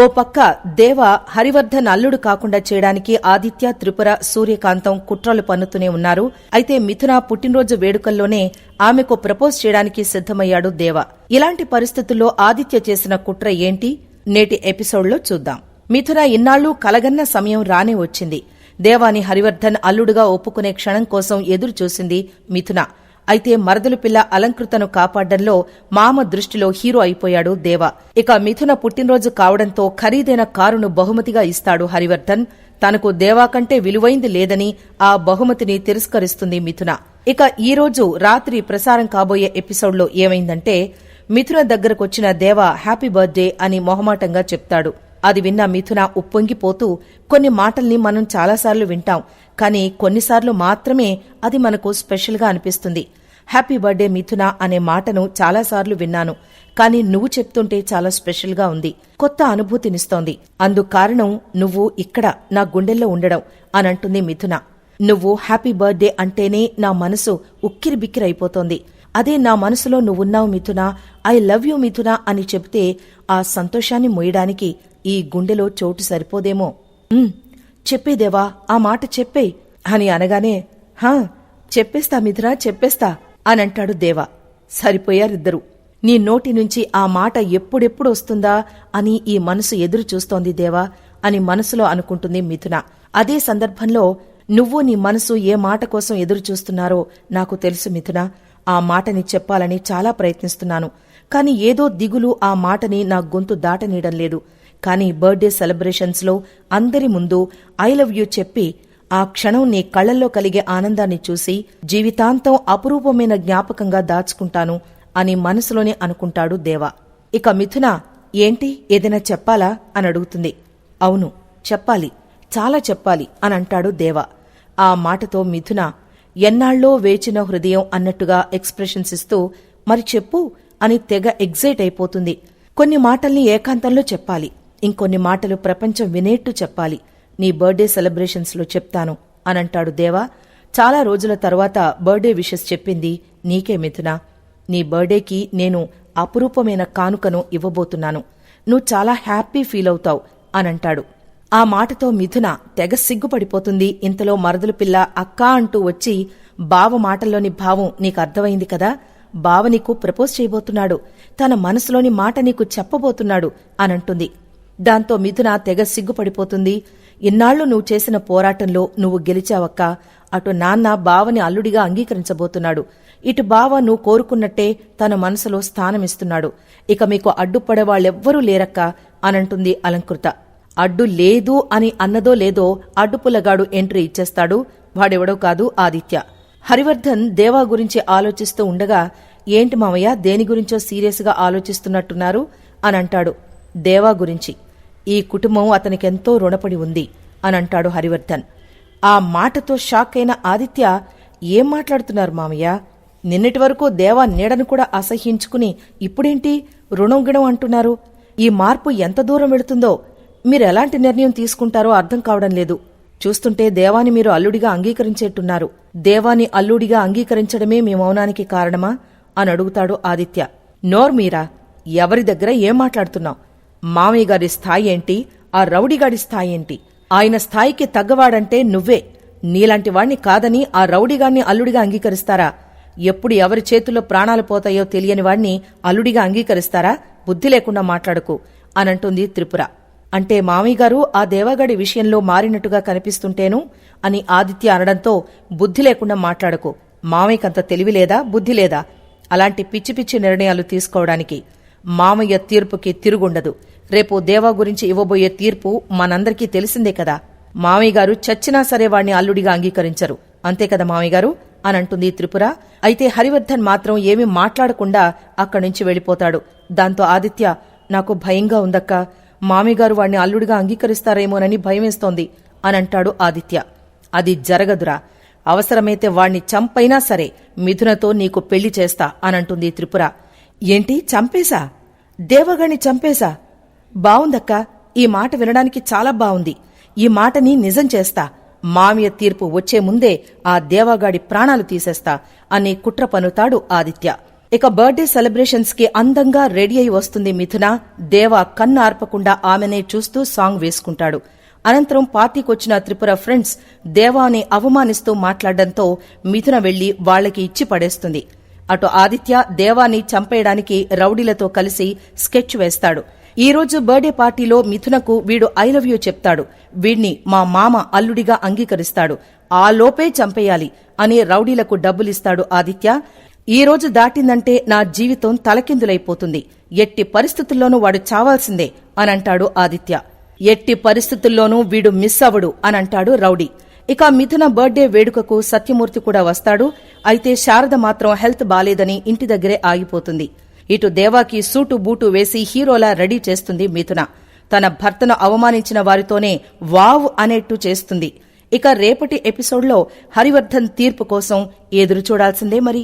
ఓ పక్క దేవ హరివర్ధన్ అల్లుడు కాకుండా చేయడానికి ఆదిత్య, త్రిపుర, సూర్యకాంతం కుట్రలు పన్నుతూనే ఉన్నారు. అయితే మిథున పుట్టినరోజు వేడుకల్లోనే ఆమెకు ప్రపోజ్ చేయడానికి సిద్ధమయ్యాడు దేవ. ఇలాంటి పరిస్థితుల్లో ఆదిత్య చేసిన కుట్ర ఏంటి? నేటి ఎపిసోడ్లో చూద్దాం. మిథున ఇన్నాళ్లు కలగన్న సమయం రానే వచ్చింది. దేవాని హరివర్ధన్ అల్లుడుగా ఒప్పుకునే క్షణం కోసం ఎదురు చూసింది మిథున. అయితే మరదలు పిల్ల అలంకృతను కాపాడ్డంలో మామ దృష్టిలో హీరో అయిపోయాడు దేవ. ఇక మిథున పుట్టినరోజు కావడంతో ఖరీదైన కారును బహుమతిగా ఇస్తాడు హరివర్ధన్. తనకు దేవా కంటే విలువైంది లేదని ఆ బహుమతిని తిరస్కరిస్తుంది మిథున. ఇక ఈ రోజు రాత్రి ప్రసారం కాబోయే ఎపిసోడ్లో ఏమైందంటే, మిథున దగ్గరకొచ్చిన దేవ హ్యాపీ బర్త్డే అని మొహమాటంగా చెప్తాడు. అది విన్న మిథున ఉప్పొంగిపోతూ, కొన్ని మాటల్ని మనం చాలాసార్లు వింటాం, కానీ కొన్నిసార్లు మాత్రమే అది మనకు స్పెషల్గా అనిపిస్తుంది. హ్యాపీ బర్త్డే మిథున అనే మాటను చాలాసార్లు విన్నాను, కానీ నువ్వు చెప్తుంటే చాలా స్పెషల్గా ఉంది, కొత్త అనుభూతినిస్తోంది. అందుకారణం నువ్వు ఇక్కడ నా గుండెల్లో ఉండడం అనంటుంది మిథున. నువ్వు హ్యాపీ బర్త్డే అంటేనే నా మనసు ఉక్కిరిబిక్కిరైపోతోంది. అదే నా మనసులో నువ్వున్నావు మిథున, ఐ లవ్ యూ మిథున అని చెబితే ఆ సంతోషాన్ని మోయడానికి ఈ గుండెలో చోటు సరిపోదేమో. చెప్పేదేవా, ఆ మాట చెప్పే అని అనగానే, హా చెప్పేస్తా మిథున, చెప్పేస్తా అనంటాడు దేవా. సరిపోయారిద్దరూ. నీ నోటి నుంచి ఆ మాట ఎప్పుడెప్పుడు వస్తుందా అని ఈ మనసు ఎదురు చూస్తోంది దేవా అని మనసులో అనుకుంటుంది మిథున. అదే సందర్భంలో, నువ్వు నీ మనసు ఏ మాట కోసం ఎదురు చూస్తున్నారో నాకు తెలుసు మిథున. ఆ మాటని చెప్పాలని చాలా ప్రయత్నిస్తున్నాను, కాని ఏదో దిగులు ఆ మాటని నా గొంతు దాటనీయడం లేదు. కానీ బర్త్డే సెలబ్రేషన్స్ లో అందరి ముందు ఐ లవ్ యూ చెప్పి ఆ క్షణం నీ కళ్లల్లో కలిగే ఆనందాన్ని చూసి జీవితాంతం అపురూపమైన జ్ఞాపకంగా దాచుకుంటాను అని మనసులోనే అనుకుంటాడు దేవా. ఇక మిథున, ఏంటి ఏదైనా చెప్పాలా అని అడుగుతుంది. అవును చెప్పాలి, చాలా చెప్పాలి అని అంటాడు దేవా. ఆ మాటతో మిథున ఎన్నాళ్ళో వేచిన హృదయం అన్నట్టుగా ఎక్స్ప్రెషన్స్ ఇస్తూ, మరి చెప్పు అని తెగ ఎగ్జైట్ అయిపోతుంది. కొన్ని మాటల్ని ఏకాంతంలో చెప్పాలి, ఇంకొన్ని మాటలు ప్రపంచం వినేట్టు చెప్పాలి. నీ బర్త్డే సెలబ్రేషన్స్ లో చెప్తాను అనంటాడు దేవా. చాలా రోజుల తర్వాత బర్త్డే విషెస్ చెప్పింది నీకే మిథున. నీ బర్త్డేకి నేను అపురూపమైన కానుకను ఇవ్వబోతున్నాను, నువ్వు చాలా హ్యాపీ ఫీల్ అవుతావు అనంటాడు. ఆ మాటతో మిథున తెగ సిగ్గుపడిపోతుంది. ఇంతలో మరదలు పిల్ల అక్కా అంటూ వచ్చి, బావ మాటల్లోని భావం నీకు అర్థమైంది కదా, బావ నీకు ప్రపోజ్ చేయబోతున్నాడు, తన మనసులోని మాట నీకు చెప్పబోతున్నాడు అనంటుంది. దాంతో మిథున తెగ సిగ్గుపడిపోతుంది. ఇన్నాళ్లు నువ్వు చేసిన పోరాటంలో నువ్వు గెలిచావక్క. అటు నాన్న బావని అల్లుడిగా అంగీకరించబోతున్నాడు, ఇటు బావ నువ్వు కోరుకున్నట్టే తన మనసులో స్థానమిస్తున్నాడు. ఇక మీకు అడ్డుపడేవాళ్లెవ్వరూ లేరక్క అనంటుంది అలంకృత. అడ్డు లేదు అని అన్నదో లేదో అడ్డుపుల్లగాడు ఎంట్రీ ఇచ్చేస్తాడు. వాడెవడో కాదు, ఆదిత్య. హరివర్ధన్ దేవా గురించి ఆలోచిస్తూ ఉండగా, ఏంటి మామయ్య దేని గురించో సీరియస్ గా ఆలోచిస్తున్నట్టున్నారు అనంటాడు. దేవా గురించి. ఈ కుటుంబం అతనికెంతో రుణపడి ఉంది అనంటాడు హరివర్ధన్. ఆ మాటతో షాక్ అయిన ఆదిత్య, ఏం మాట్లాడుతున్నారు మామయ్య, నిన్నటి వరకు దేవా నీడను కూడా అసహ్యించుకుని ఇప్పుడేంటి రుణం గిణం అంటున్నారు? ఈ మార్పు ఎంత దూరం వెళుతుందో, మీరెలాంటి నిర్ణయం తీసుకుంటారో అర్థం కావడం లేదు. చూస్తుంటే దేవాని మీరు అల్లుడిగా అంగీకరించేట్టున్నారు. దేవాని అల్లుడిగా అంగీకరించడమే మీ మౌనానికి కారణమా అని అడుగుతాడు ఆదిత్య. నోర్మీరా, ఎవరి దగ్గర ఏం మాట్లాడుతున్నావు? మామయ్య గారి స్థాయి ఏంటి, ఆ రౌడీగాడి స్థాయి ఏంటి? ఆయన స్థాయికి తగ్గవాడంటే నువ్వే. నీలాంటి వాణ్ణి కాదని ఆ రౌడీగాన్ని అల్లుడిగా అంగీకరిస్తారా? ఎప్పుడు ఎవరి చేతుల్లో ప్రాణాలు పోతాయో తెలియని వాణ్ణి అల్లుడిగా అంగీకరిస్తారా? బుద్ధి లేకుండా మాట్లాడుకు అనంటుంది త్రిపుర. అంటే మామయ్య గారు ఆ దేవగాడి విషయంలో మారినట్టుగా కనిపిస్తుంటేను అని ఆదిత్య అనడంతో, బుద్ధి లేకుండా మాట్లాడకు. మామయ్యకంత తెలివిలేదా, బుద్ధి లేదా అలాంటి పిచ్చి పిచ్చి నిర్ణయాలు తీసుకోవడానికి? మామయ్య తీర్పుకి తిరుగుండదు. రేపు దేవా గురించి ఇవ్వబోయే తీర్పు మనందరికీ తెలిసిందే కదా. మామయ్య గారు చచ్చినా సరే వాణ్ణి అల్లుడిగా అంగీకరించరు, అంతే కదా మామయ్య గారు అనంటుంది త్రిపుర. అయితే హరివర్ధన్ మాత్రం ఏమీ మాట్లాడకుండా అక్కడి నుంచి వెళ్లిపోతాడు. దాంతో ఆదిత్య, నాకు భయంగా ఉందక్క, మామయ్య గారు వాణ్ణి అల్లుడిగా అంగీకరిస్తారేమోనని భయమేస్తోంది అనంటాడు ఆదిత్య. అది జరగదురా, అవసరమైతే వాణ్ణి చంపైనా సరే మిథునతో నీకు పెళ్లి చేస్తా అనంటుంది త్రిపుర. ఏంటి చంపేశా? దేవగాణ్ణి చంపేశా? బావుందక్క, ఈ మాట వినడానికి చాలా బావుంది. ఈ మాటని నిజం చేస్తా. మామయ్య తీర్పు వచ్చే ముందే ఆ దేవగాడి ప్రాణాలు తీసేస్తా అని కుట్ర పన్నుతాడు ఆదిత్య. ఇక బర్త్డే సెలబ్రేషన్స్ కి అందంగా రెడీ అయి వస్తుంది మిథున. దేవ కన్ను ఆర్పకుండా ఆమెనే చూస్తూ సాంగ్ వేసుకుంటాడు. అనంతరం పార్టీకొచ్చిన త్రిపుర ఫ్రెండ్స్ దేవాని అవమానిస్తూ మాట్లాడడంతో మిథున వెళ్లి వాళ్లకి ఇచ్చి పడేస్తుంది. అటు ఆదిత్య దేవాని చంపేయడానికి రౌడీలతో కలిసి స్కెచ్ వేస్తాడు. ఈ రోజు బర్త్డే పార్టీలో మిథునకు వీడు ఐ లవ్ యూ చెప్తాడు. వీణ్ణి మా మామ అల్లుడిగా అంగీకరిస్తాడు. ఆ లోపే చంపేయాలి అని రౌడీలకు డబ్బులిస్తాడు ఆదిత్య. ఈ రోజు దాటిందంటే నా జీవితం తలకిందులైపోతుంది. ఎట్టి పరిస్థితుల్లోనూ వాడు చావాల్సిందే అనంటాడు ఆదిత్య. ఎట్టి పరిస్థితుల్లోనూ వీడు మిస్ అవడు అనంటాడు రౌడీ. ఇక మిథున బర్త్డే వేడుకకు సత్యమూర్తి కూడా వస్తాడు. అయితే శారద మాత్రం హెల్త్ బాలేదని ఇంటి దగ్గరే ఆగిపోతుంది. ఇటు దేవాకి సూటు బూటు వేసి హీరోలా రెడీ చేస్తుంది మిథున. తన భర్తను అవమానించిన వారితోనే వావ్ అనేట్టు చేస్తుంది. ఇక రేపటి ఎపిసోడ్లో హరివర్ధన్ తీర్పు కోసం ఎదురు చూడాల్సిందే మరి.